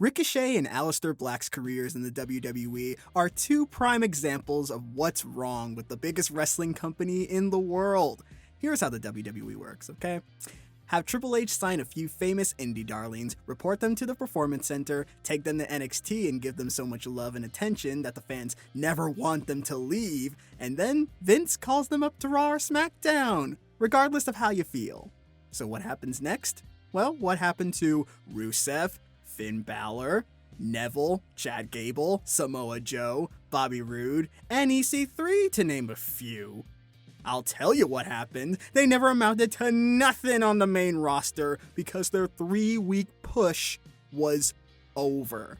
Ricochet and Aleister Black's careers in the WWE are two prime examples of what's wrong with the biggest wrestling company in the world. Here's how the WWE works, okay? Have Triple H sign a few famous indie darlings, report them to the Performance Center, take them to NXT and give them so much love and attention that the fans never want them to leave, and then Vince calls them up to Raw or SmackDown, regardless of how you feel. So what happens next? Well, what happened to Rusev, Finn Balor, Neville, Chad Gable, Samoa Joe, Bobby Roode, and EC3 to name a few? I'll tell you what happened. They never amounted to nothing on the main roster because their 3-week push was over.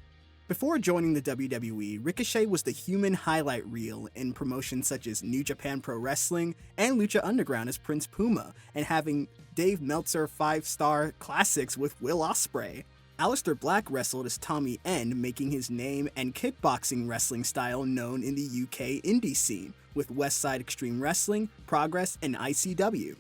Before joining the WWE, Ricochet was the human highlight reel in promotions such as New Japan Pro Wrestling and Lucha Underground as Prince Puma, and having Dave Meltzer 5-star classics with Will Ospreay. Aleister Black wrestled as Tommy End, making his name and kickboxing wrestling style known in the UK indie scene, with Westside Extreme Wrestling, Progress, and ICW.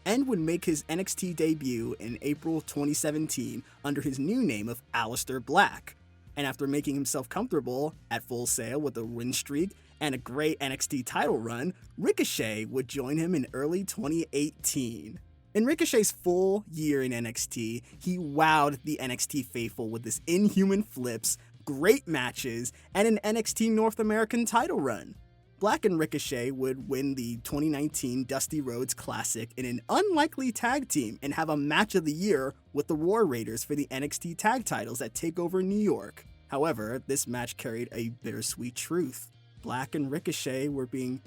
End would make his NXT debut in April 2017 under his new name of Aleister Black. And after making himself comfortable at Full Sail with a win streak and a great NXT title run, Ricochet would join him in early 2018. In Ricochet's full year in NXT, he wowed the NXT faithful with his inhuman flips, great matches, and an NXT North American title run. Black and Ricochet would win the 2019 Dusty Rhodes Classic in an unlikely tag team and have a match of the year with the War Raiders for the NXT tag titles at TakeOver New York. However, this match carried a bittersweet truth. Black and Ricochet were being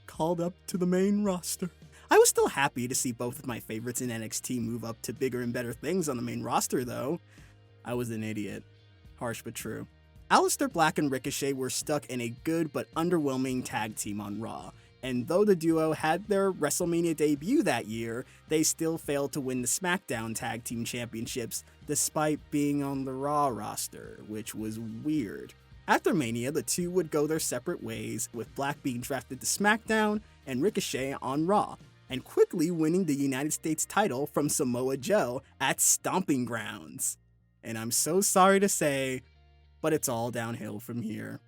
called up to the main roster. I was still happy to see both of my favorites in NXT move up to bigger and better things on the main roster, though. I was an idiot. Harsh but true. Aleister Black and Ricochet were stuck in a good but underwhelming tag team on Raw, and though the duo had their Wrestlemania debut that year, they still failed to win the SmackDown Tag Team Championships despite being on the Raw roster, which was weird. After Mania, the two would go their separate ways, with Black being drafted to SmackDown and Ricochet on Raw, and quickly winning the United States title from Samoa Joe at Stomping Grounds. And I'm so sorry to say, but it's all downhill from here.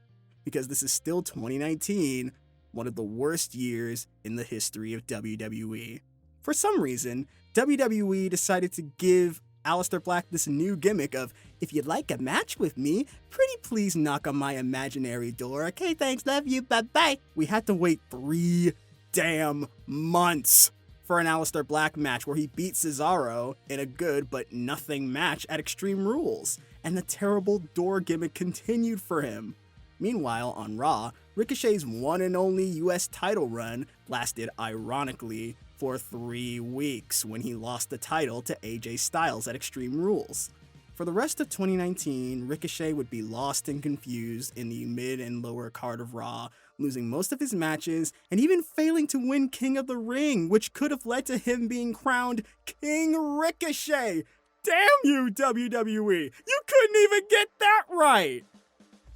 Because this is still 2019, one of the worst years in the history of WWE. For some reason, WWE decided to give Aleister Black this new gimmick of, if you'd like a match with me, pretty please knock on my imaginary door. Okay, thanks, love you, bye-bye. We had to wait 3 damn months for an Aleister Black match where he beat Cesaro in a good but nothing match at Extreme Rules, and the terrible door gimmick continued for him. Meanwhile, on Raw, Ricochet's one and only US title run lasted, ironically, for 3 weeks when he lost the title to AJ Styles at Extreme Rules. For the rest of 2019, Ricochet would be lost and confused in the mid and lower card of Raw, losing most of his matches and even failing to win King of the Ring, which could have led to him being crowned King Ricochet. Damn you, WWE! You couldn't even get that right!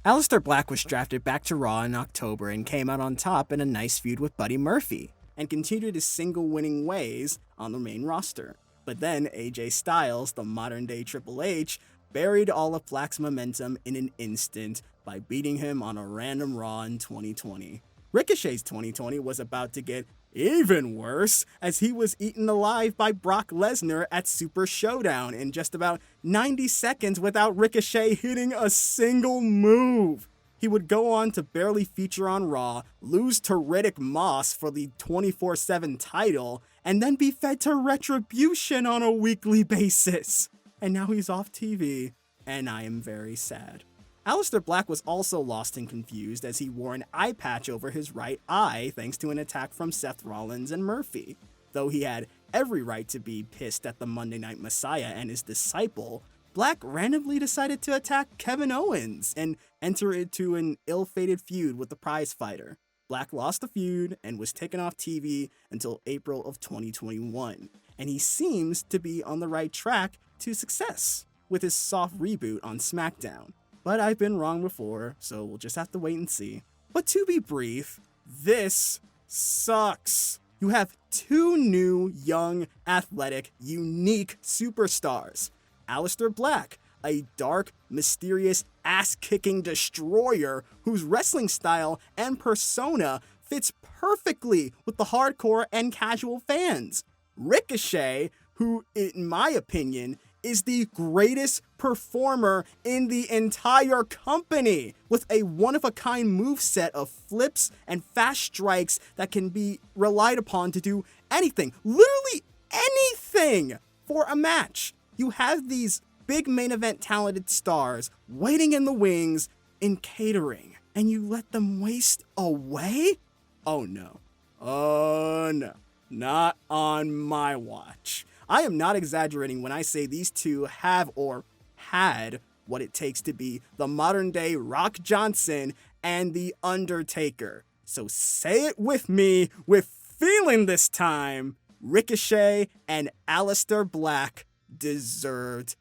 Aleister Black was drafted back to Raw in October and came out on top in a nice feud with Buddy Murphy, and continued his single winning ways on the main roster. But then AJ Styles, the modern-day Triple H, buried all of Black's momentum in an instant by beating him on a random Raw in 2020. Ricochet's 2020 was about to get even worse, as he was eaten alive by Brock Lesnar at Super Showdown in just about 90 seconds without Ricochet hitting a single move. He would go on to barely feature on Raw, lose to Riddick Moss for the 24/7 title, and then be fed to Retribution on a weekly basis. And now he's off TV, and I am very sad. Aleister Black was also lost and confused as he wore an eye patch over his right eye thanks to an attack from Seth Rollins and Murphy. Though he had every right to be pissed at the Monday Night Messiah and his disciple, Black randomly decided to attack Kevin Owens and enter into an ill-fated feud with the prize fighter. Black lost the feud and was taken off TV until April of 2021, and he seems to be on the right track to success with his soft reboot on SmackDown. But I've been wrong before, so we'll just have to wait and see. But to be brief, this sucks. You have 2 new, young, athletic, unique superstars. Aleister Black, a dark, mysterious, ass-kicking destroyer whose wrestling style and persona fits perfectly with the hardcore and casual fans. Ricochet, who, in my opinion, is the greatest performer in the entire company, with a one-of-a-kind moveset of flips and fast strikes that can be relied upon to do anything, literally anything, for a match. You have these big main event talented stars waiting in the wings in catering, and you let them waste away? Oh no. Oh no. Not on my watch. I am not exaggerating when I say these two have or had what it takes to be the modern day Rock Johnson and The Undertaker. So say it with me, with feeling this time. Ricochet and Aleister Black deserved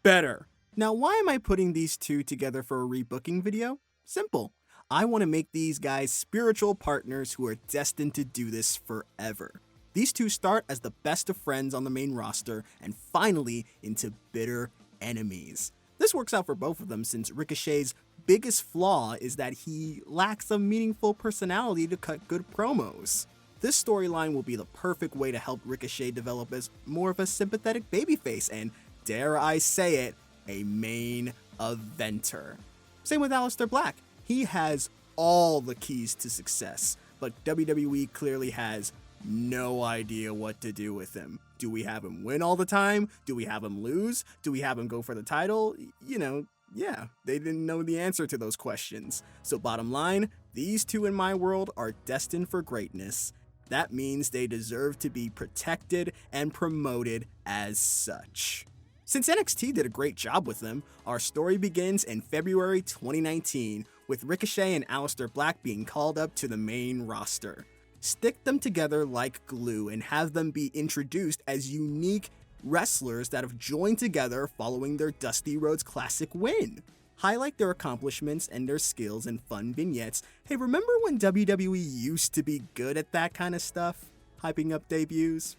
better. Now, why am I putting these two together for a rebooking video? Simple. I want to make these guys spiritual partners who are destined to do this forever. These two start as the best of friends on the main roster and finally into bitter enemies. This works out for both of them since Ricochet's biggest flaw is that he lacks a meaningful personality to cut good promos. This storyline will be the perfect way to help Ricochet develop as more of a sympathetic babyface and, dare I say it, a main eventer. Same with Aleister Black. He has all the keys to success, but WWE clearly has no idea what to do with him. Do we have him win all the time? Do we have him lose? Do we have him go for the title? Yeah, they didn't know the answer to those questions. So bottom line, these two in my world are destined for greatness. That means they deserve to be protected and promoted as such. Since NXT did a great job with them, our story begins in February 2019, with Ricochet and Aleister Black being called up to the main roster. Stick them together like glue and have them be introduced as unique wrestlers that have joined together following their Dusty Rhodes Classic win. Highlight their accomplishments and their skills in fun vignettes. Hey, remember when WWE used to be good at that kind of stuff? Hyping up debuts?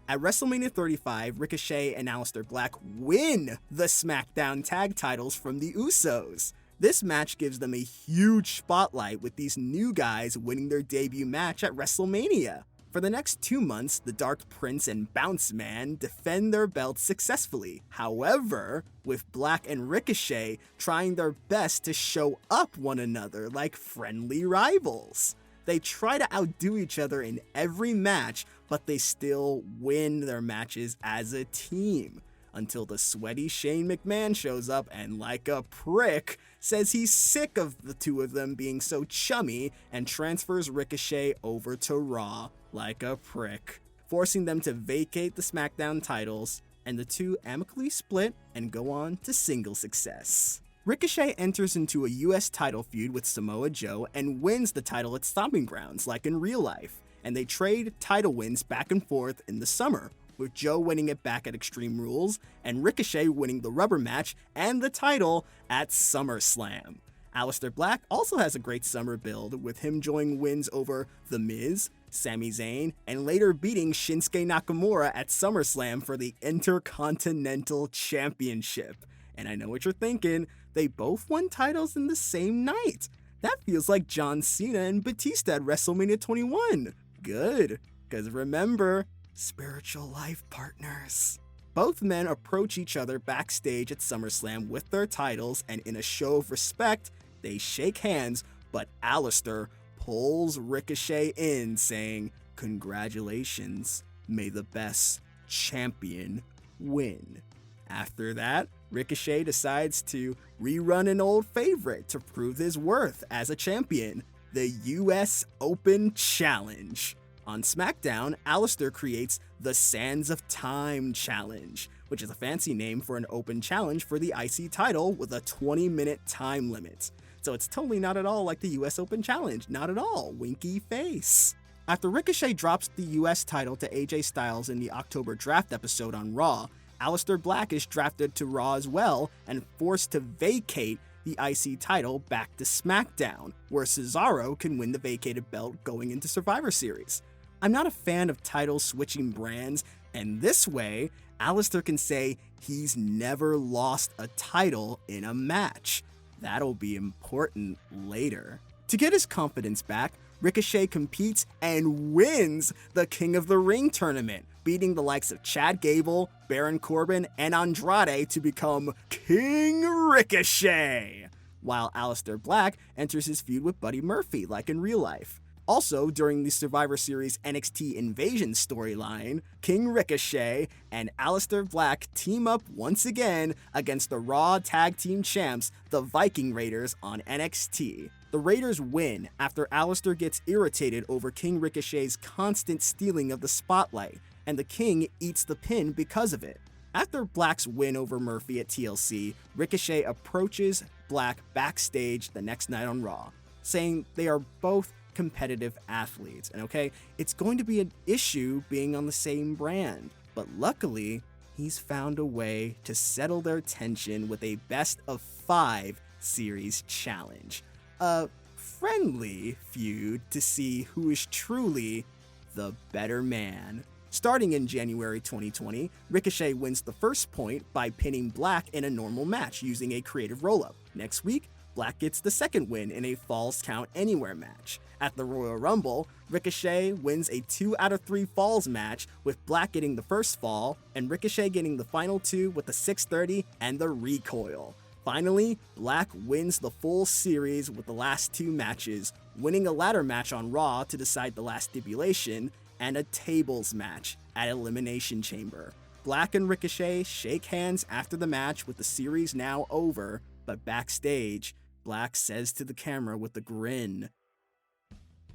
At WrestleMania 35, Ricochet and Aleister Black win the SmackDown tag titles from the Usos. This match gives them a huge spotlight with these new guys winning their debut match at WrestleMania. For the next 2 months, the Dark Prince and Bounce Man defend their belts successfully. However, with Black and Ricochet trying their best to show up one another like friendly rivals. They try to outdo each other in every match, but they still win their matches as a team. Until the sweaty Shane McMahon shows up and, like a prick, says he's sick of the two of them being so chummy and transfers Ricochet over to Raw, like a prick, forcing them to vacate the SmackDown titles, and the two amicably split and go on to single success. Ricochet enters into a US title feud with Samoa Joe and wins the title at Stomping Grounds, like in real life, and they trade title wins back and forth in the summer, with Joe winning it back at Extreme Rules, and Ricochet winning the rubber match and the title at SummerSlam. Aleister Black also has a great summer build, with him enjoying wins over The Miz, Sami Zayn, and later beating Shinsuke Nakamura at SummerSlam for the Intercontinental Championship. And I know what you're thinking, they both won titles in the same night. That feels like John Cena and Batista at WrestleMania 21. Good, because remember, spiritual life partners. Both men approach each other backstage at SummerSlam with their titles, and in a show of respect, they shake hands, but Aleister pulls Ricochet in, saying, "Congratulations, may the best champion win." After that, Ricochet decides to rerun an old favorite to prove his worth as a champion, the US Open Challenge. On SmackDown, Aleister creates the Sands of Time Challenge, which is a fancy name for an open challenge for the IC title with a 20-minute time limit. So it's totally not at all like the US Open Challenge, not at all, winky face. After Ricochet drops the US title to AJ Styles in the October draft episode on Raw, Aleister Black is drafted to Raw as well and forced to vacate the IC title back to SmackDown, where Cesaro can win the vacated belt going into Survivor Series. I'm not a fan of titles switching brands, and this way, Aleister can say he's never lost a title in a match. That'll be important later. To get his confidence back, Ricochet competes and wins the King of the Ring tournament, beating the likes of Chad Gable, Baron Corbin, and Andrade to become King Ricochet, while Aleister Black enters his feud with Buddy Murphy like in real life. Also, during the Survivor Series NXT Invasion storyline, King Ricochet and Aleister Black team up once again against the Raw Tag Team Champs, the Viking Raiders, on NXT. The Raiders win after Aleister gets irritated over King Ricochet's constant stealing of the spotlight, and the King eats the pin because of it. After Black's win over Murphy at TLC, Ricochet approaches Black backstage the next night on Raw, saying they are both competitive athletes, and it's going to be an issue being on the same brand, but luckily he's found a way to settle their tension with a best of 5 series challenge, a friendly feud to see who is truly the better man. Starting in January 2020, Ricochet wins the first point by pinning Black in a normal match using a creative roll-up. Next week, Black gets the second win in a Falls Count Anywhere match. At the Royal Rumble, Ricochet wins a 2 out of 3 falls match, with Black getting the first fall, and Ricochet getting the final 2 with the 630 and the recoil. Finally, Black wins the full series with the last 2 matches, winning a ladder match on Raw to decide the last stipulation, and a tables match at Elimination Chamber. Black and Ricochet shake hands after the match with the series now over, but backstage, Black says to the camera with a grin,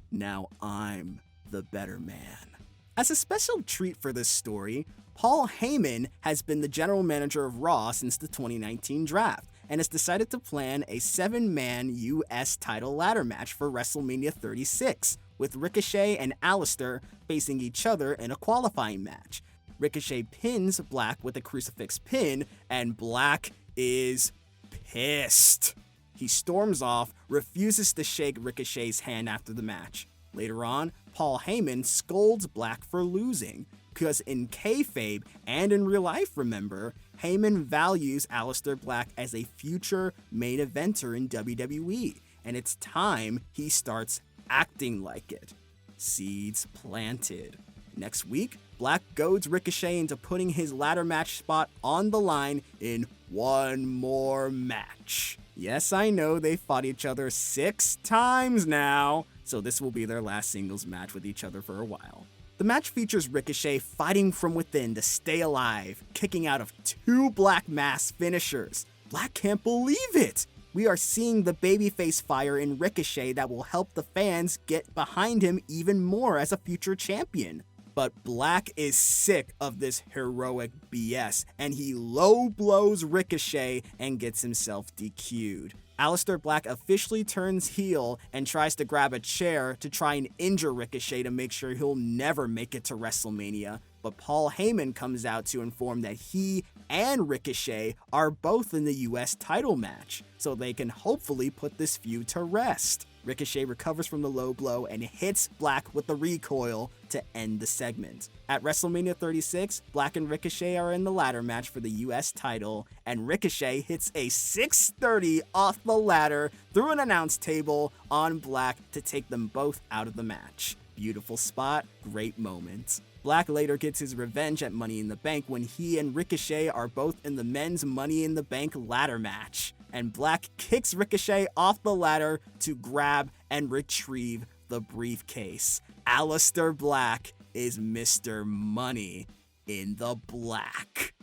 "Now I'm the better man." As a special treat for this story, Paul Heyman has been the general manager of Raw since the 2019 draft, and has decided to plan a 7-man US title ladder match for Wrestlemania 36, with Ricochet and Aleister facing each other in a qualifying match. Ricochet pins Black with a crucifix pin, and Black is pissed. He storms off, refuses to shake Ricochet's hand after the match. Later on, Paul Heyman scolds Black for losing, because in kayfabe and in real life, remember, Heyman values Aleister Black as a future main eventer in WWE, and it's time he starts acting like it. Seeds planted. Next week, Black goads Ricochet into putting his ladder match spot on the line in one more match. Yes, I know they fought each other 6 times now, so this will be their last singles match with each other for a while. The match features Ricochet fighting from within to stay alive, kicking out of 2 Black Mass finishers. Black can't believe it! We are seeing the babyface fire in Ricochet that will help the fans get behind him even more as a future champion. But Black is sick of this heroic BS, and he low blows Ricochet and gets himself DQ'd. Aleister Black officially turns heel and tries to grab a chair to try and injure Ricochet to make sure he'll never make it to WrestleMania, but Paul Heyman comes out to inform that he and Ricochet are both in the US title match, so they can hopefully put this feud to rest. Ricochet recovers from the low blow and hits Black with the recoil to end the segment. At WrestleMania 36, Black and Ricochet are in the ladder match for the US title, and Ricochet hits a 630 off the ladder through an announce table on Black to take them both out of the match. Beautiful spot, great moment. Black later gets his revenge at Money in the Bank when he and Ricochet are both in the men's Money in the Bank ladder match, and Black kicks Ricochet off the ladder to grab and retrieve the briefcase. Aleister Black is Mr. Money in the Black.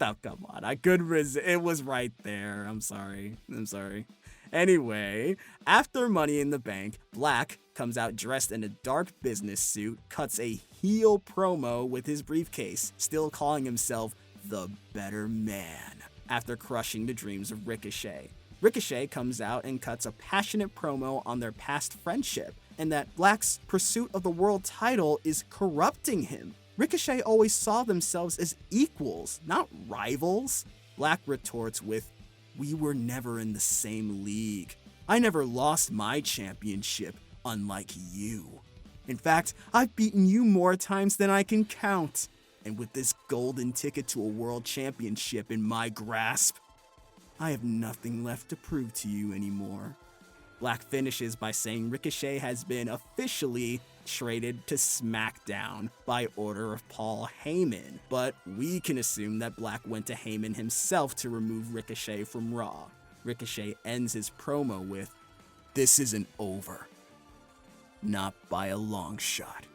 Oh, come on, I could it was right there. I'm sorry. Anyway, after Money in the Bank, Black comes out dressed in a dark business suit, cuts a heel promo with his briefcase, still calling himself the better man, after crushing the dreams of Ricochet. Ricochet comes out and cuts a passionate promo on their past friendship, and that Black's pursuit of the world title is corrupting him. Ricochet always saw themselves as equals, not rivals. Black retorts with, "We were never in the same league. I never lost my championship, unlike you. In fact, I've beaten you more times than I can count." And with this golden ticket to a world championship in my grasp, I have nothing left to prove to you anymore. Black finishes by saying Ricochet has been officially traded to SmackDown by order of Paul Heyman, but we can assume that Black went to Heyman himself to remove Ricochet from Raw. Ricochet ends his promo with, "This isn't over. Not by a long shot."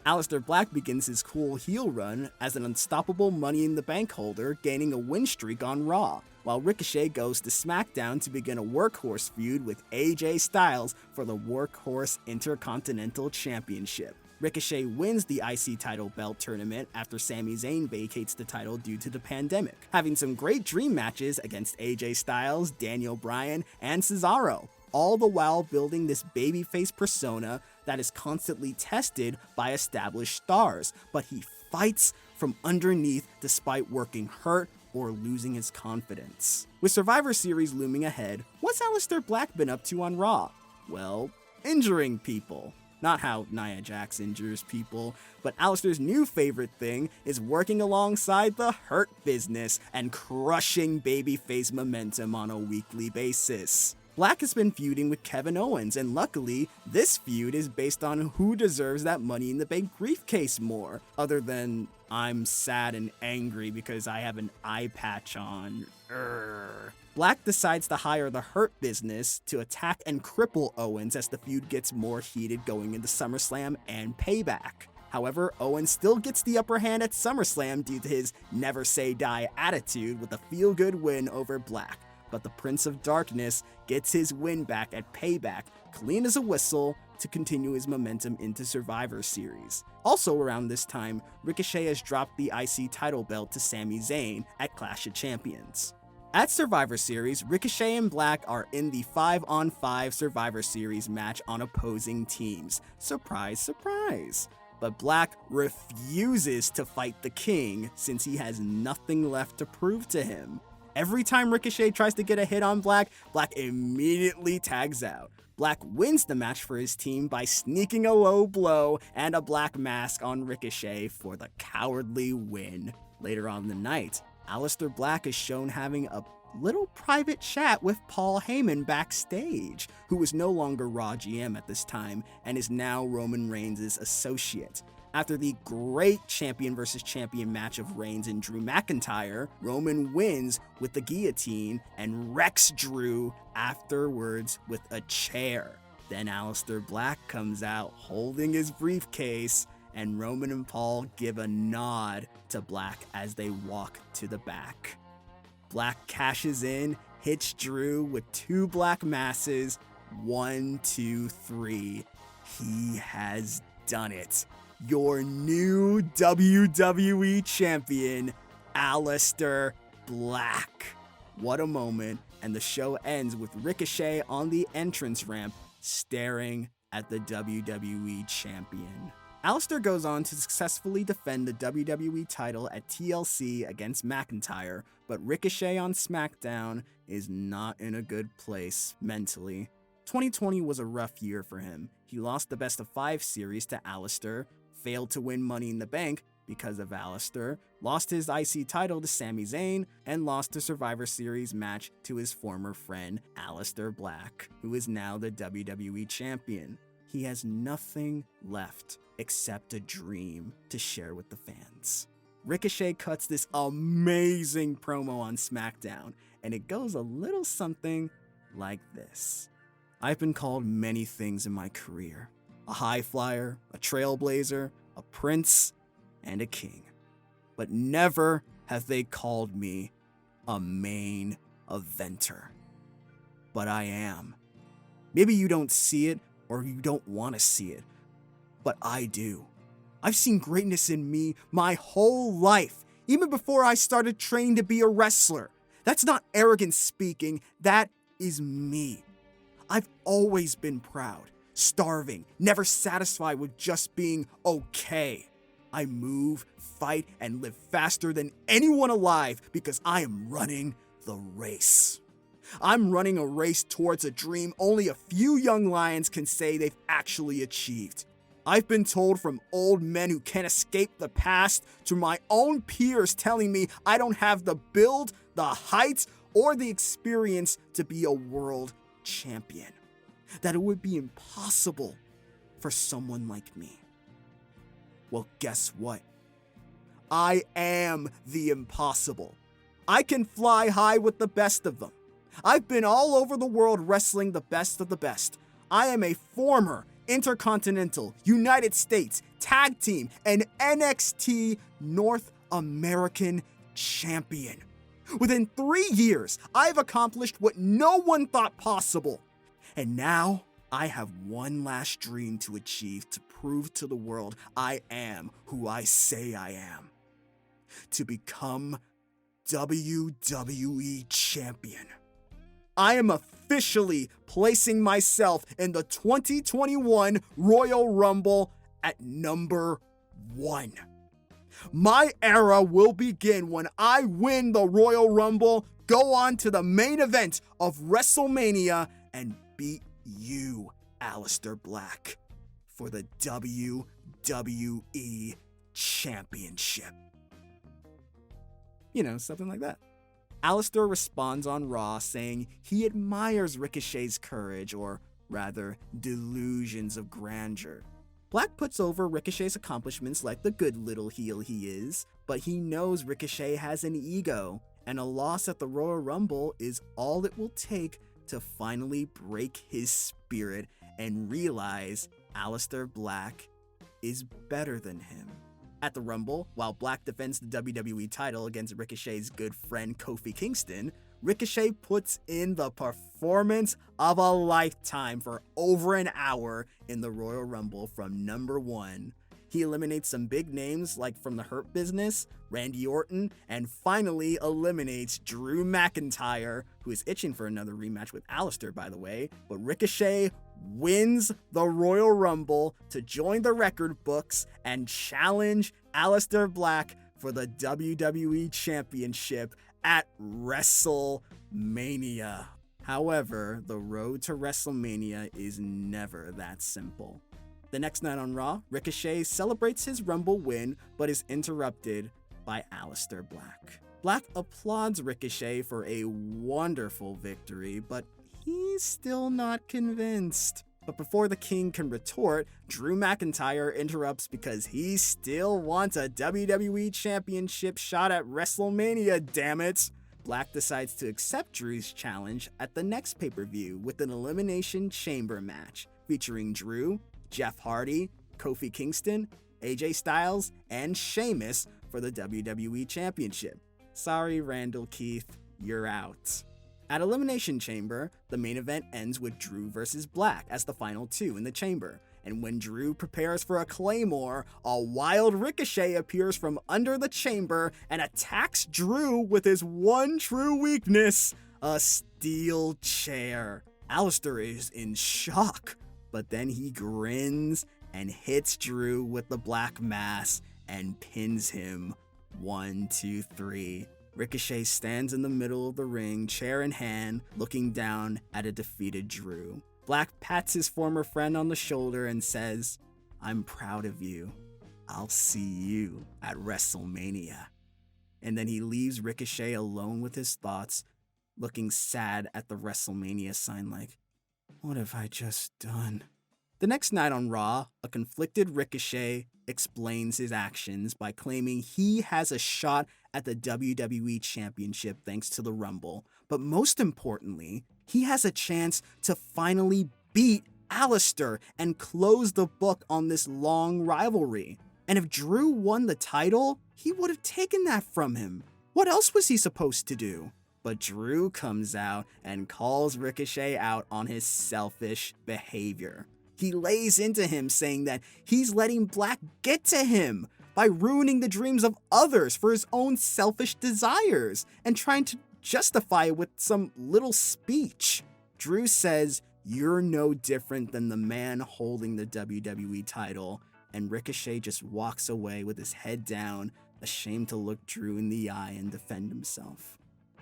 Aleister Black begins his cool heel run as an unstoppable Money in the Bank holder, gaining a win streak on Raw, while Ricochet goes to SmackDown to begin a workhorse feud with AJ Styles for the Workhorse Intercontinental Championship. Ricochet wins the IC title belt tournament after Sami Zayn vacates the title due to the pandemic, having some great dream matches against AJ Styles, Daniel Bryan, and Cesaro, all the while building this babyface persona that is constantly tested by established stars, but he fights from underneath despite working hurt or losing his confidence. With Survivor Series looming ahead, what's Aleister Black been up to on Raw? Well, injuring people. Not how Nia Jax injures people, but Aleister's new favorite thing is working alongside the Hurt Business and crushing babyface momentum on a weekly basis. Black has been feuding with Kevin Owens, and luckily, this feud is based on who deserves that Money in the Bank briefcase more, other than I'm sad and angry because I have an eye patch on. Black decides to hire the Hurt Business to attack and cripple Owens as the feud gets more heated going into SummerSlam and Payback. However, Owens still gets the upper hand at SummerSlam due to his never say die attitude with a feel-good win over Black. But the Prince of Darkness gets his win back at Payback, clean as a whistle, to continue his momentum into Survivor Series. Also around this time, Ricochet has dropped the IC title belt to Sami Zayn at Clash of Champions. At Survivor Series, Ricochet and Black are in the 5-on-5 Survivor Series match on opposing teams. Surprise, surprise. But Black refuses to fight the King since he has nothing left to prove to him. Every time Ricochet tries to get a hit on Black, Black immediately tags out. Black wins the match for his team by sneaking a low blow and a black mask on Ricochet for the cowardly win. Later on in the night, Aleister Black is shown having a little private chat with Paul Heyman backstage, who is no longer Raw GM at this time and is now Roman Reigns' associate. After the great champion versus champion match of Reigns and Drew McIntyre, Roman wins with the guillotine and wrecks Drew afterwards with a chair. Then Aleister Black comes out holding his briefcase, and Roman and Paul give a nod to Black as they walk to the back. Black cashes in, hits Drew with 2 black masses. 1, 2, 3. He has done it. Your new WWE champion, Aleister Black. What a moment, and the show ends with Ricochet on the entrance ramp staring at the WWE champion. Aleister goes on to successfully defend the WWE title at TLC against McIntyre, but Ricochet on SmackDown is not in a good place mentally. 2020 was a rough year for him. He lost the Best of 5 series to Aleister, failed to win Money in the Bank because of Aleister, lost his IC title to Sami Zayn, and lost the Survivor Series match to his former friend Aleister Black, who is now the WWE champion. He has nothing left except a dream to share with the fans. Ricochet cuts this amazing promo on SmackDown, and it goes a little something like this. I've been called many things in my career. A high flyer, a trailblazer, a prince, and a king. But never have they called me a main eventer. But I am. Maybe you don't see it or you don't want to see it, but I do. I've seen greatness in me my whole life, even before I started training to be a wrestler. That's not arrogant speaking, that is me. I've always been proud. Starving, never satisfied with just being okay. I move, fight, and live faster than anyone alive because I am running the race. I'm running a race towards a dream only a few young lions can say they've actually achieved. I've been told from old men who can't escape the past to my own peers telling me I don't have the build, the height, or the experience to be a world champion. That it would be impossible for someone like me. Well, guess what? I am the impossible. I can fly high with the best of them. I've been all over the world wrestling the best of the best. I am a former Intercontinental, United States, Tag Team, and NXT North American Champion. Within 3 years, I've accomplished what no one thought possible. And now, I have one last dream to achieve to prove to the world I am who I say I am. To become WWE Champion. I am officially placing myself in the 2021 Royal Rumble at number 1. My era will begin when I win the Royal Rumble, go on to the main event of Wrestlemania, and beat you, Aleister Black, for the WWE Championship. You know, something like that. Aleister responds on Raw saying he admires Ricochet's courage, or rather, delusions of grandeur. Black puts over Ricochet's accomplishments like the good little heel he is, but he knows Ricochet has an ego, and a loss at the Royal Rumble is all it will take to finally break his spirit and realize Aleister Black is better than him. At the Rumble, while Black defends the WWE title against Ricochet's good friend Kofi Kingston, Ricochet puts in the performance of a lifetime for over an hour in the Royal Rumble from number 1. He eliminates some big names like from the Hurt Business, Randy Orton, and finally eliminates Drew McIntyre, who is itching for another rematch with Aleister, by the way. But Ricochet wins the Royal Rumble to join the record books and challenge Aleister Black for the WWE Championship at Wrestlemania. However, the road to Wrestlemania is never that simple. The next night on Raw, Ricochet celebrates his Rumble win, but is interrupted by Aleister Black. Black applauds Ricochet for a wonderful victory, but he's still not convinced. But before the King can retort, Drew McIntyre interrupts because he still wants a WWE Championship shot at Wrestlemania, dammit! Black decides to accept Drew's challenge at the next pay-per-view with an Elimination Chamber match, featuring Drew, Jeff Hardy, Kofi Kingston, AJ Styles, and Sheamus for the WWE Championship. Sorry, Randall Keith, you're out. At Elimination Chamber, the main event ends with Drew versus Black as the final 2 in the chamber, and when Drew prepares for a Claymore, a wild Ricochet appears from under the chamber and attacks Drew with his one true weakness, a steel chair. Aleister is in shock, but then he grins and hits Drew with the Black Mass and pins him 1, 2, 3. Ricochet stands in the middle of the ring, chair in hand, looking down at a defeated Drew. Black pats his former friend on the shoulder and says, "I'm proud of you. I'll see you at WrestleMania." And then he leaves Ricochet alone with his thoughts, looking sad at the WrestleMania sign like, what have I just done? The next night on Raw, a conflicted Ricochet explains his actions by claiming he has a shot at the WWE Championship thanks to the Rumble, but most importantly, he has a chance to finally beat Aleister and close the book on this long rivalry. And if Drew won the title, he would have taken that from him. What else was he supposed to do? But Drew comes out and calls Ricochet out on his selfish behavior. He lays into him, saying that he's letting Black get to him by ruining the dreams of others for his own selfish desires and trying to justify it with some little speech. Drew says, "You're no different than the man holding the WWE title," and Ricochet just walks away with his head down, ashamed to look Drew in the eye and defend himself.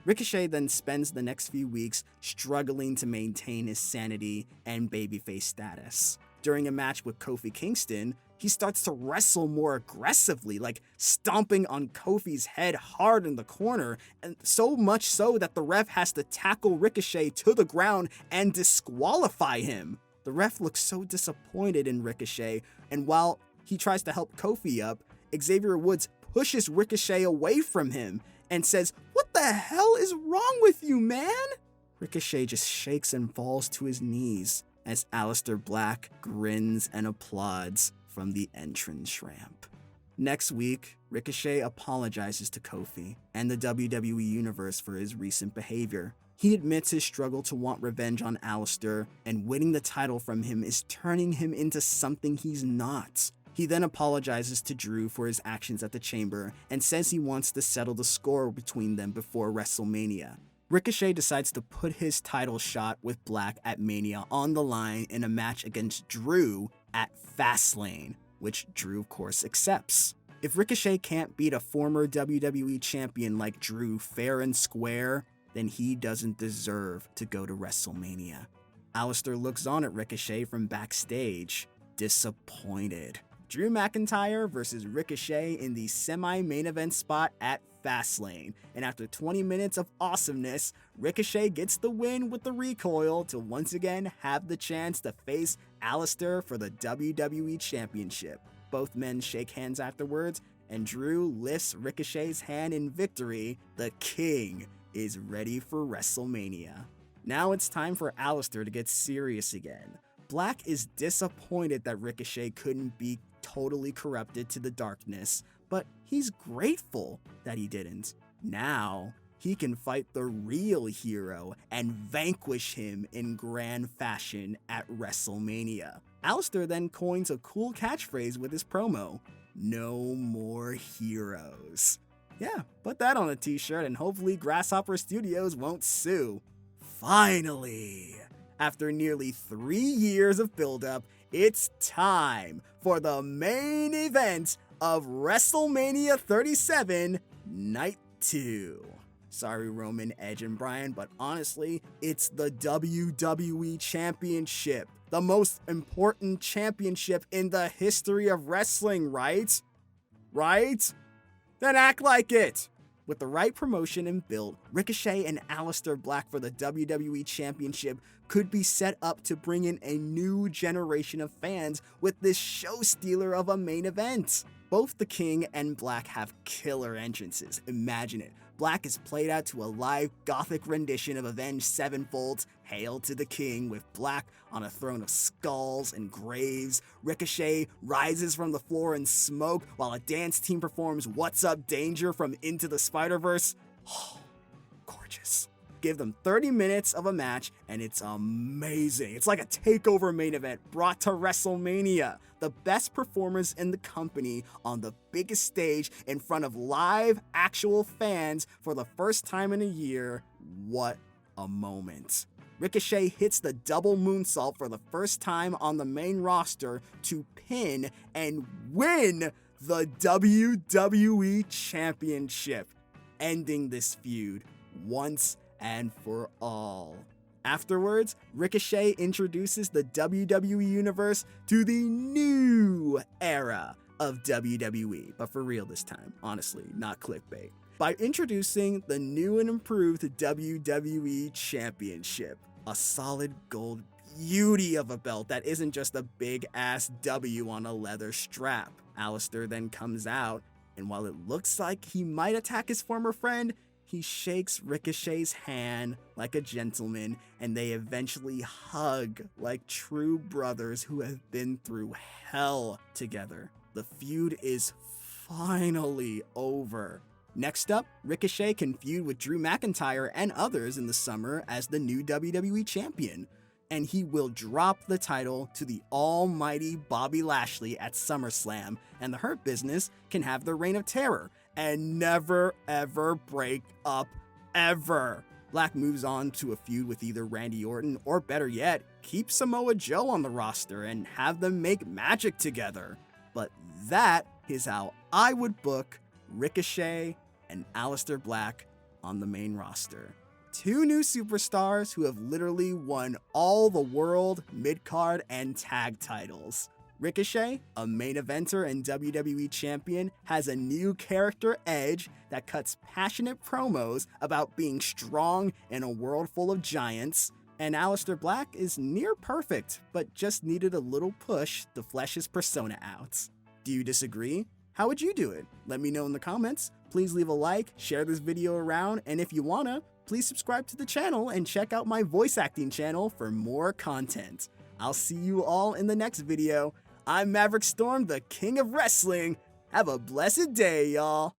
Ricochet then spends the next few weeks struggling to maintain his sanity and babyface status. During a match with Kofi Kingston, he starts to wrestle more aggressively, like stomping on Kofi's head hard in the corner, and so much so that the ref has to tackle Ricochet to the ground and disqualify him. The ref looks so disappointed in Ricochet, and while he tries to help Kofi up, Xavier Woods pushes Ricochet away from him and says, "What the hell is wrong with you, man?" Ricochet just shakes and falls to his knees as Aleister Black grins and applauds from the entrance ramp. Next week, Ricochet apologizes to Kofi and the WWE Universe for his recent behavior. He admits his struggle to want revenge on Aleister, and winning the title from him is turning him into something he's not. He then apologizes to Drew for his actions at the Chamber and says he wants to settle the score between them before Wrestlemania. Ricochet decides to put his title shot with Black at Mania on the line in a match against Drew at Fastlane, which Drew of course accepts. If Ricochet can't beat a former WWE champion like Drew fair and square, then he doesn't deserve to go to WrestleMania. Aleister looks on at Ricochet from backstage, disappointed. Drew McIntyre versus Ricochet in the semi-main event spot at Fastlane, and after 20 minutes of awesomeness, Ricochet gets the win with the recoil to once again have the chance to face Aleister for the WWE Championship. Both men shake hands afterwards, and Drew lifts Ricochet's hand in victory. The King is ready for WrestleMania. Now it's time for Aleister to get serious again. Black is disappointed that Ricochet couldn't be totally corrupted to the darkness, but he's grateful that he didn't. Now, he can fight the real hero and vanquish him in grand fashion at WrestleMania. Aleister then coins a cool catchphrase with his promo, "No more heroes." Yeah, put that on a t-shirt and hopefully Grasshopper Studios won't sue. Finally! After nearly 3 years of buildup, it's time for the main event of WrestleMania 37, Night 2. Sorry, Roman, Edge, and Bryan, but honestly, it's the WWE Championship. The most important championship in the history of wrestling, right? Right? Then act like it! With the right promotion and build, Ricochet and Aleister Black for the WWE Championship could be set up to bring in a new generation of fans with this show stealer of a main event. Both the King and Black have killer entrances. Imagine it. Black is played out to a live gothic rendition of Avenged Sevenfold's Hail to the King, with Black on a throne of skulls and graves. Ricochet rises from the floor in smoke while a dance team performs What's Up Danger from Into the Spider-Verse. Oh, gorgeous. Give them 30 minutes of a match and it's amazing. It's like a takeover main event brought to WrestleMania. The best performers in the company on the biggest stage in front of live, actual fans for the first time in a year. What a moment. Ricochet hits the double moonsault for the first time on the main roster to pin and win the WWE Championship, ending this feud once and for all. Afterwards, Ricochet introduces the WWE Universe to the new era of WWE, but for real this time, honestly, not clickbait, by introducing the new and improved WWE Championship, a solid gold beauty of a belt that isn't just a big ass W on a leather strap. Aleister then comes out, and while it looks like he might attack his former friend, he shakes Ricochet's hand like a gentleman, and they eventually hug like true brothers who have been through hell together. The feud is finally over. Next up, Ricochet can feud with Drew McIntyre and others in the summer as the new WWE Champion, and he will drop the title to the almighty Bobby Lashley at SummerSlam, and the Hurt Business can have their reign of terror and never ever break up, ever. Black moves on to a feud with either Randy Orton or, better yet, keep Samoa Joe on the roster and have them make magic together. But that is how I would book Ricochet and Aleister Black on the main roster. two new superstars who have literally won all the world, mid-card, and tag titles. Ricochet, a main eventer and WWE champion, has a new character, Edge, that cuts passionate promos about being strong in a world full of giants. And Aleister Black is near perfect, but just needed a little push to flesh his persona out. Do you disagree? How would you do it? Let me know in the comments. Please leave a like, share this video around, and if you wanna, please subscribe to the channel and check out my voice acting channel for more content. I'll see you all in the next video. I'm Maverick Storm, the King of Wrestling. Have a blessed day, y'all.